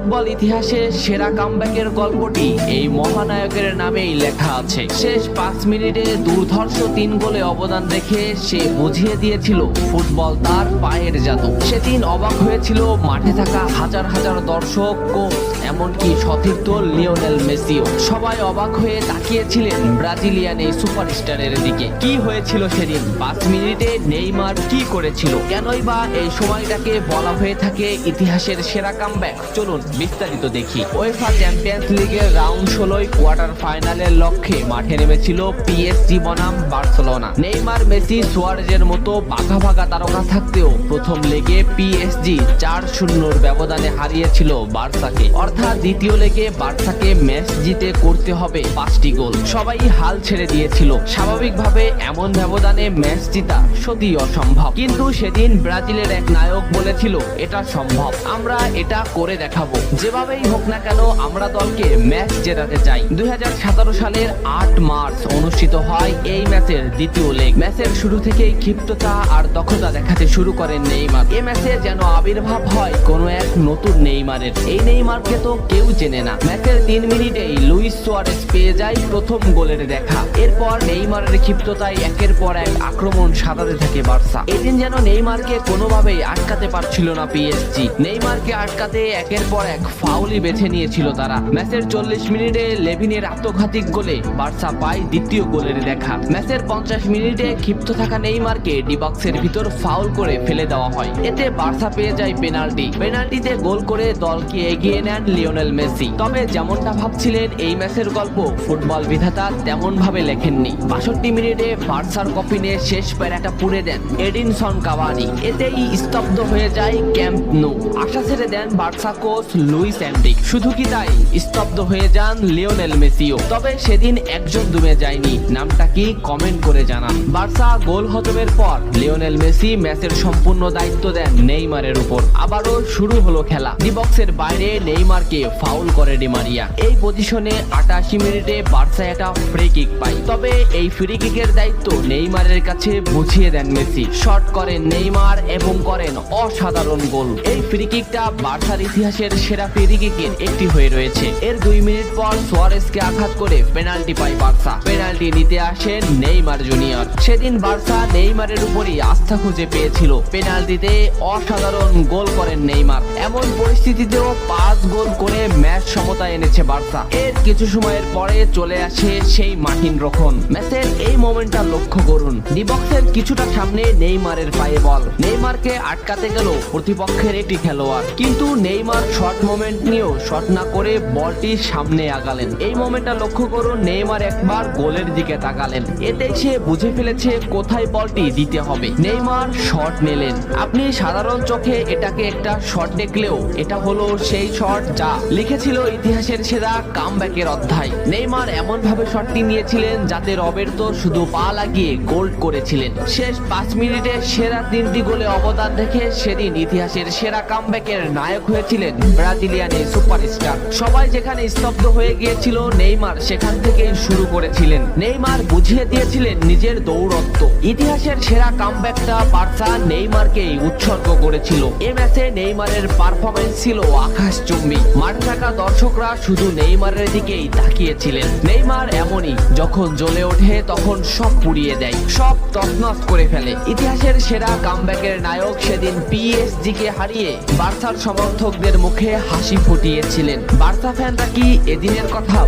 Football ইতিহাসে সেরা কামব্যাকের গল্পটি এই মহানায়কের নামেই লেখা আছে। শেষ 5 মিনিটে দুর্ধর্ষ 3 গোলে অবদান রেখে সে বুঝিয়ে দিয়েছিল ফুটবল তার পায়ের জাদু। সেদিন অবাক হয়েছিল মাঠে থাকা হাজার হাজার দর্শক, কোচ, এমনকি সতীর্থ লিওনেল মেসিও। সবাই অবাক হয়ে তাকিয়েছিলেন ব্রাজিলিয়ান এই সুপারস্টারের দিকে। কি হয়েছিল সেদিন? 5 মিনিটে নেইমার কি করেছিল? কেনই বা এই সময়টাকে বলা হয়ে থাকে ইতিহাসের সেরা কামব্যাক? চলুন বিস্তারিত দেখি। উয়েফা চ্যাম্পিয়ন্স লিগের রাউন্ড 16 কোয়ার্টার ফাইনালের লক্ষ্যে মাঠে নেমেছিল পিএসজি বনাম বার্সেলোনা। নেইমার, মেসি, সুয়ারেজের মতো বাঘা বাঘা তারকা থাকতেও প্রথম লেগে পিএসজি 4-0 ব্যবধানে হারিয়েছিল বার্সাকে। অর্থাৎ দ্বিতীয় লেগে বার্সাকে ম্যাচ জিতে করতে হবে 5টি গোল। সবাই হাল ছেড়ে দিয়েছিল। স্বাভাবিকভাবে এমন ব্যবধানে ম্যাচ জিতা সত্যি অসম্ভব, কিন্তু সেদিন ব্রাজিলের এক নায়ক বলেছিল এটা সম্ভব, আমরা এটা করে দেখাবো। যেভাবেই হোক না কেন আমরা দলকে ম্যাচ জেতাতে চাই। 2017 সালের 8 মার্চ অনুষ্ঠিত হয় এই ম্যাচের দ্বিতীয় লেগ। ম্যাচের শুরু থেকেই ক্ষিপ্ততা আর দক্ষতা দেখাতে শুরু করেন নেইমার। এই ম্যাচে যেন আবির্ভাব হয় কোনো এক নতুন নেইমারের। এই নেইমারকে তো কেউ চেনে না। ম্যাচের 3 মিনিটেই লুইস সুয়ারেজ পেয়ে যায় প্রথম গোলের দেখা। এরপর নেইমারের ক্ষিপ্ততায় একের পর এক আক্রমণ সাজাতে থাকে বার্সা। এদিন যেন নেইমারকে কোনোভাবেই আটকাতে পারছিল না পিএসজি। নেইমারকে আটকাতে একের পর এক ফাউলই বেছে নিয়েছিল তারা। ম্যাচের 40 মিনিটে লেভিনের আত্মঘাতী গোলে বার্সা পায় দ্বিতীয় গোলের দেখা। ম্যাচের 50 মিনিটে ক্ষিপ্ত থাকা নেইমারকে ডি বক্সের ভিতর ফাউল করে ফেলে দেওয়া হয়। এতে বার্সা পেয়ে যায় পেনাল্টি। পেনাল্টিতে গোল করে দলকে এগিয়ে নেন লিওনেল মেসি। তবে যেমনটা ভাবছিলেন এই ম্যাচের গল্প ফুটবল বিধাতা তেমন ভাবে লেখেননি। 62 মিনিটে বার্সার কফিনে শেষ প্যারাটা পুড়ে দেন এডিনসন কাভানি। এতেই স্তব্ধ হয়ে যায় ক্যাম্প নু। আশা ছেড়ে দেন বার্সা কোচ লুইস এনরিকে। শুধু কি তাই, স্তব্ধ হয়ে যান লিওনেল মেসিও। তবে সেদিন একজন দমে যায়নি। নামটা কি কমেন্ট করে জানান। বার্সা গোল হজমের পর লিওনেল মেসি ম্যাচের সম্পূর্ণ দায়িত্ব দেন নেইমারের উপর। আবারও শুরু হলো খেলা। ডি বক্সের বাইরে নেইমারকে ফাউল করে ডি মারিয়া। এই পজিশনে 88 মিনিটে বার্সা একটা ফ্রি কিক পায়। তবে এই ফ্রি কিকের দায়িত্ব নেইমারের কাছে বুঝিয়ে দেন মেসি। শট করেন নেইমার এবং করেন অসাধারণ গোল। এই ফ্রি কিকটা বার্সার ইতিহাসের সেরা ফ্রি কিকের একটি হয়ে রয়েছে। এর 2 মিনিট পর সুয়ারেজকে আঘাত করে পেনাল্টি পায় বার্সা। পেনাল্টি নিতে আসেন নেইমার জুনিয়র। সেদিন বার্সা নেইমারের উপরই আস্থা খুঁজে পেয়েছিল। পেনাল্টিতে অসাধারণ গোল করেন নেইমার। এমন পরিস্থিতিতেও 5 গোল করে ম্যাচ সমতা এনেছে বার্সা। এর কিছু সময়ের পরে চলে আসে সেই মার্টিন রোখন। ম্যাচের এই মোমেন্টটা লক্ষ্য করুন। ডি বক্সের কিছুটা সামনে নেইমারের পায়ে বল। নেইমারকে আটকাতে গেল প্রতিপক্ষের একটি খেলোয়াড়, কিন্তু নেইমার শর্ট মোমেন্ট নিয়েও শট না করে বলটি সামনে আগালেন। এই মোমেন্টটা লক্ষ্য করুন। নেইমার একবার গোলের দিকে তাকালেন। এতে সে বুঝে ফেলেছে কোথায় বলটি দিতে হবে। নেইমার শট নিলেন। আপনি সাধারণ চোখে এটাকে একটা শট দেখলেও এটা হলো সেই শট যা লিখেছিল ইতিহাসের সেরা কামব্যাকের অধ্যায়। নেইমার এমন ভাবে শটটি নিয়েছিলেন যাতে রবের্তো শুধু পা লাগিয়ে গোল করেছিলেন। শেষ 5 মিনিটে সেরা 3টি গোলে অবদান রেখে সেদিন ইতিহাসের সেরা কামব্যাকের নায়ক হয়েছিলেন ব্রাজিলিয়ান এই সুপারস্টার। সবাই যেখানে স্তব্ধ হয়ে গিয়েছিল নেইমার সেখান থেকেই শুরু করেছিলেন। নেইমার বুঝিয়ে দিয়েছিলেন নিজের দৌরত্ব। ইতিহাসের সেরা কামব্যাকটা বার্সা নেইমারকেই উৎসর্গ করেছিল। এই ম্যাচে নেইমারের পারফরম্যান্স ছিল আকাশচুম্বী। মাঠে থাকা দর্শকরা শুধু নেইমারের দিকেই তাকিয়েছিলেন। নেইমার এমনই, যখন জ্বলে ওঠে তখন সব পুড়িয়ে দেয়, সব তছনছ করে ফেলে। ইতিহাসের সেরা কামব্যাকের নায়ক সেদিন পিএসজি কে হারিয়ে বার্সার সমর্থকদের মুখে হাসি ফুটিয়েছিলেন। বার্সা ফ্যানরা কি এদিনের কথা